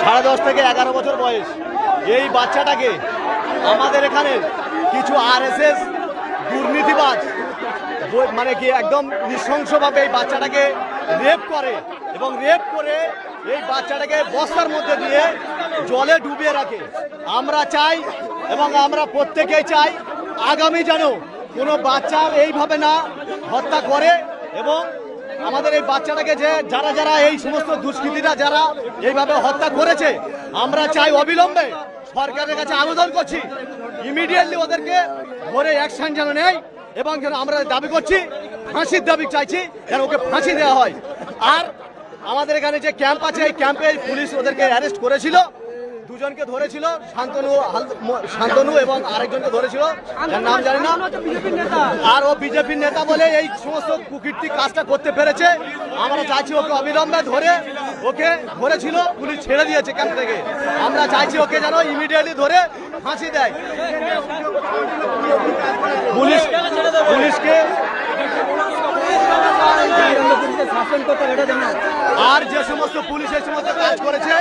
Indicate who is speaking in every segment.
Speaker 1: 10.5 থেকে 11 বছর বয়স। এই বাচ্চাটাকে আমাদের এখানে কিছু আরএসএস দুর্নীতিবাজ মানে কি একদম নৃশংসভাবে এই বাচ্চাটাকে রেপ করে এবং রেপ করে এই বাচ্চাটাকে বস্তার মধ্যে দিয়ে জলে ডুবিয়ে রাখে। আমরা চাই এবং আমরা প্রত্যেকেই চাই আগামী যেন কোনো বাচ্চার এইভাবে না হত্যা করে এবং আমাদের এই বাচ্চাটাকে যে যারা যারা এই সমস্ত দুষ্কৃতীরা যারা এইভাবে হত্যা করেছে আমরা চাই অবিলম্বে সরকারের কাছে আবেদন করছি ইমিডিয়েটলি ওদেরকে ধরে অ্যাকশন যেন নেয় এবং যেন আমরা দাবি করছি ফাঁসির দাবি চাইছি যেন ওকে ফাঁসি দেওয়া হয়। আর আমাদের এখানে যে ক্যাম্প আছে এই ক্যাম্পে পুলিশ ওদেরকে অ্যারেস্ট করেছিল, দুজনকে ধরেছিল, শান্তনু এবং আরেকজনকে ধরেছিল, যার নাম জানি না, আর ও বিজেপির নেতা বলে এই সমস্ত কুকীর্তি কাজটা করতে পেরেছে। আমরা চাইছি ওকে অবিলম্বে ধরে, ওকে ধরেছিল পুলিশ ছেড়ে দিয়েছে ক্যাম্প থেকে, আমরা চাইছি ওকে যেন ইমিডিয়েটলি ধরে ফাঁসি দেয়। পুলিশকে আর যে সমস্ত পুলিশ এই সমস্ত কাজ করেছে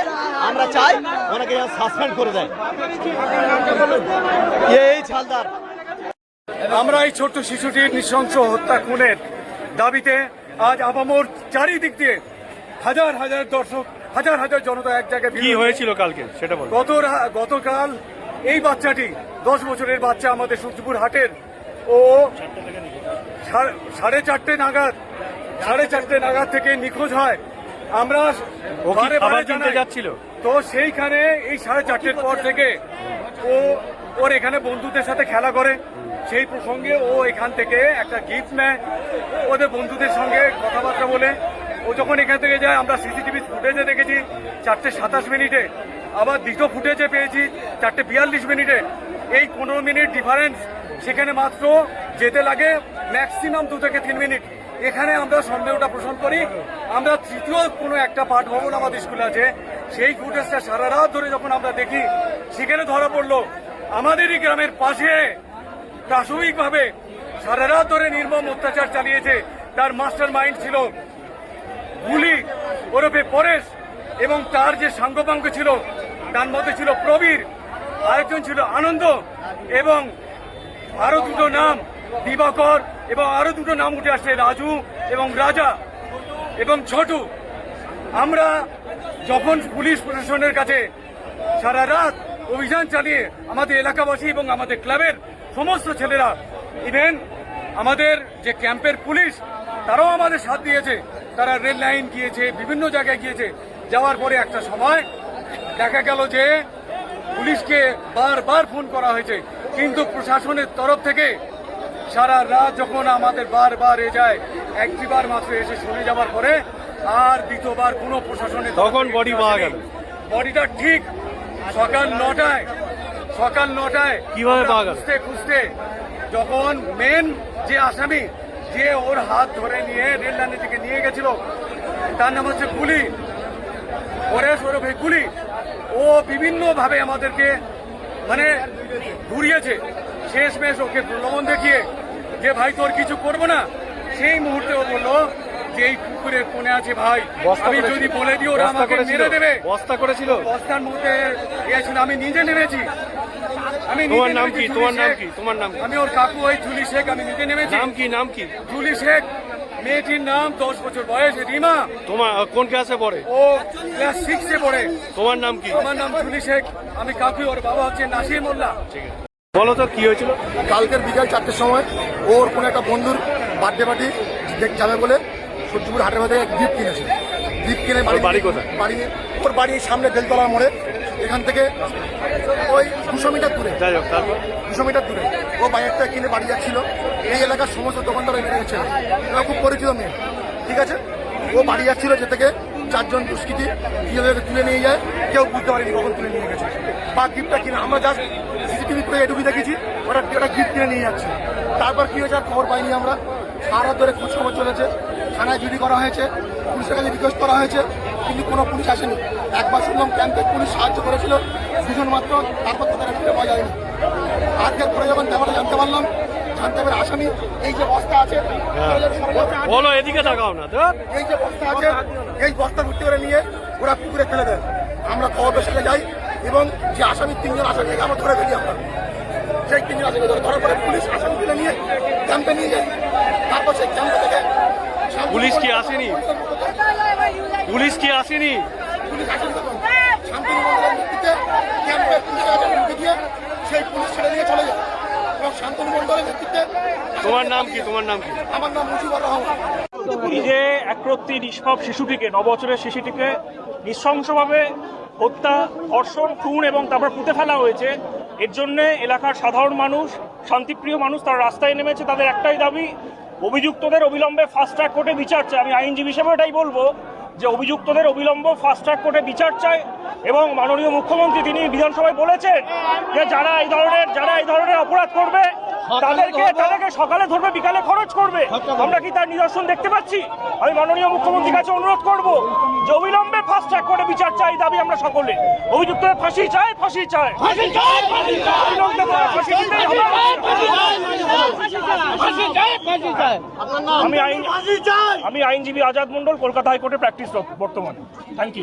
Speaker 1: আমরা চাই ওনাকে সাসপেন্ড করে দেয়। এই ছালদার
Speaker 2: আমরা এই ছোট্ট শিশুটির নৃশংস হত্যা খুনের দাবিতে আজ আপামোর চারিদিক দিয়ে হাজার হাজার দর্শক, হাজার হাজার জনতা এক জায়গায়।
Speaker 3: কি হয়েছিল কালকে সেটা বল।
Speaker 2: গতকাল এই বাচ্চাটি 10 বছরের বাচ্চা আমাদের সূর্যপুর হাটের, ও 4:30 নাগাদ থেকে নিখোঁজ হয়। আমরা
Speaker 3: কিনতে যাচ্ছিল
Speaker 2: তো সেইখানে এই 4:30 পর থেকে ওর এখানে বন্ধুদের সাথে খেলা করে, সেই প্রসঙ্গে ও এখান থেকে একটা গিফট নেয়, ওদের বন্ধুদের সঙ্গে কথাবার্তা বলে ও যখন এখান থেকে যায় আমরা সিসিটিভি ফুটেজে দেখেছি 4:27 মিনিটে, আবার দ্বিতীয় ফুটেজে পেয়েছি 4:42 মিনিটে। এই 15 মিনিট ডিফারেন্স, সেখানে মাত্র যেতে লাগে ম্যাক্সিমাম 2 থেকে 3 মিনিট। এখানে আমরা সন্দেহটা পোষণ করি। আমরা তৃতীয় কোনো একটা পাঠ ভবন আমাদের স্কুলে আছে, সেই ফুটেজটা সারা রাত ধরে যখন আমরা দেখি সেখানে ধরা পড়লো আমাদেরই গ্রামের পাশে প্রাথমিকভাবে সারা রাত ধরে নির্মম অত্যাচার চালিয়েছে। তার মাস্টার মাইন্ড ছিল গুলি ওরফে পরেশ, এবং তার যে সাঙ্গপাঙ্গ ছিল তার মধ্যে ছিল প্রবীর, আরেকজন ছিল আনন্দ, এবং আরো 2টো নাম দিবাকর, এবং আরো 2টো নাম উঠে আসছে রাজু এবং রাজা এবং ছোটু। আমরা যখন পুলিশ প্রশাসনের কাছে সারা রাত অভিযান চালিয়ে আমাদের এলাকাবাসী এবং আমাদের ক্লাবের সমস্ত ছেলেরা, ইভেন আমাদের যে ক্যাম্পের পুলিশ তারাও আমাদের সাথ দিয়েছে, তারা রেল লাইন গিয়েছে, বিভিন্ন জায়গায় গিয়েছে। যাওয়ার পরে একটা সময় দেখা গেল যে পুলিশকে বারবার ফোন করা হয়েছে, কিন্তু প্রশাসনের তরফ থেকে সারা রাত যখন আমাদের বারবার যায়, একটিবার মাত্র এসে শুনে যাওয়ার পরে আর দ্বিতীয়বার কোনো প্রশাসনের
Speaker 3: তখন বডি পাওয়া গেল।
Speaker 2: বডিটা ঠিক সকাল 9টায়
Speaker 3: কিভাবে পাওয়া গেল?
Speaker 2: খুঁজতে যখন মেন যে আসামি, যে ওর হাত ধরে নিয়ে রেল লাইনের দিকে নিয়ে গেছিল, তার নাম হচ্ছে গুলি, পরেশ ওরফে গুলি। ও বিভিন্নভাবে আমাদেরকে মানে ঘুরিয়েছে। শেষমেশ ওকে প্রলোভন দেখিয়ে যে ভাই তোর কিছু করবো না, সেই মুহূর্তে ও বললো যে এই পুকুরের কোণে আছে ভাই, আমি যদি বলে দিই ওরা আমাকে মেরে দেবে।
Speaker 3: বস্তা করেছিল,
Speaker 2: বস্তার মধ্যে গিয়েছিল, আমি নিজে নেমেছি।
Speaker 3: তোমার নাম কি? তোমার নাম?
Speaker 2: আমি ওর কাকু, ওই জুলি শেখ, আমি নিজে নেমেছি।
Speaker 3: নাম কি?
Speaker 2: জুলি শেখ। মেয়েটির নাম 10 বছর বয়স রিমা।
Speaker 3: তোমার কোন ক্লাসে পড়ে?
Speaker 2: ও ক্লাস 6-এ পড়ে।
Speaker 3: তোমার নাম কি?
Speaker 2: আমার নাম জুলি শেখ, আমি কাকু, ওর বাবা হচ্ছে নাসির মোল্লা।
Speaker 3: বলো তো কি হয়েছিল?
Speaker 4: কালকের বিকাল 4টের সময় ওর কোনো একটা বন্ধুর বার্থডে পার্টি যাবে বলে সূর্যপুর হাটের মধ্যে গিফট কিনেছে। গিফট কিনে
Speaker 3: বাড়ি কোথায়?
Speaker 4: ওর বাড়ির সামনে বেলতলার মোড়ে, এখান থেকে ওই 200 মিটার দূরে,
Speaker 3: যাই হোক তারপর
Speaker 4: 200 মিটার দূরে ও বাইকটা কিনে বাড়ি যাচ্ছিল। এই এলাকার সমস্ত দোকানদার এলাকার ছেলে, ওরা খুব পরিচিত মেয়ে, ঠিক আছে। ও বাড়ি যাচ্ছিল, যে থেকে 4 জন দুষ্কৃতী কীভাবে তুলে নিয়ে যায় কেউ বুঝতে পারেনি কখন তুলে নিয়ে গেছে। বা গিফটটা কিনে আমরা জাস্ট সিসিটিভি করে এটুকু দেখেছি ওরা গিফট কিনে নিয়ে যাচ্ছে। তারপর কী হয়েছে আর খবর পাইনি আমরা। সারা ধরে খোঁজখবর চলেছে, থানায় জিডি করা হয়েছে, পুলিশের কাছে রিকোয়েস্ট করা হয়েছে, কিন্তু কোনো পুলিশ আসেনি। একবার শুনলাম ক্যাম্পের পুলিশ সাহায্য করেছিল 2জন মাত্র, তারপর তো তারা ফিরে পাওয়া যায়নি। আজকের পরে যখন জানতে পারলাম আসামি এই যে বস্তা আছে,
Speaker 3: বলো এদিকে তাকাও না তো,
Speaker 4: এই যে বস্তা আছে এই বস্তা ভর্তি করে নিয়ে ওরা পুকুরে ফেলে দেয়। আমরা খবর যাই এবং যে আসামি 3 জন আসামিকে আমরা ধরে ফেলি আমরা সেই 3 জন আসামি ধরার পরে পুলিশ আসামি তুলে নিয়ে ক্যাম্পে নিয়ে যায়। তারপর সেই ক্যাম্পে থেকে
Speaker 3: পুলিশ কি আসেনি? পুলিশ কি আসেনি?
Speaker 4: পুলিশ আসেন তখন শান্তির মন্দিরের নেতৃত্বে ক্যাম্পে পুলিশ ঢুকে দিয়ে সেই পুলিশ ছেড়ে নিয়ে চলে যায় এবং শান্তনু মন্ডলের নেতৃত্বে।
Speaker 3: তোমার নাম কি? তোমার নাম কি?
Speaker 4: আমার নাম মুজিবুর রহমান।
Speaker 5: এই যে একরত্তি নিষ্পাপ শিশুটিকে 9 বছরের শিশুটিকে নৃশংসভাবে হত্যা, ধর্ষণ, খুন এবং তারপর পুঁতে ফেলা হয়েছে, এর জন্য এলাকার সাধারণ মানুষ, শান্তিপ্রিয় মানুষ তারা রাস্তায় নেমেছে। তাদের একটাই দাবি, অভিযুক্তদের অবিলম্বে ফাস্ট ট্র্যাক কোর্টে বিচার চাই। আমি আইনজীবী হিসেবে এটাই বলবো যে অভিযুক্তদের অবিলম্ব ফাস্ট ট্র্যাক কোর্টে বিচার চাই। এবং মাননীয় মুখ্যমন্ত্রী তিনি বিধানসভায় বলেছেন যে যারা এই ধরনের অপরাধ করবে তাদেরকে সকালে ধরবে, বিকালে খরচ করবে। আমরা কি তার নিদর্শন দেখতে পাচ্ছি? আমি মাননীয় মুখ্যমন্ত্রীর কাছে অনুরোধ করব যে অবিলম্বে ফাস্ট ট্র্যাক কোর্টে বিচার চাই, দাবি আমরা সকলে। অভিযুক্তদের ফাঁসি চাই, ফাঁসি চাই। আমি আইনজীবী আজাদ মন্ডল, কলকাতা হাইকোর্টে প্র্যাকটিস বর্তমানে। Thank you.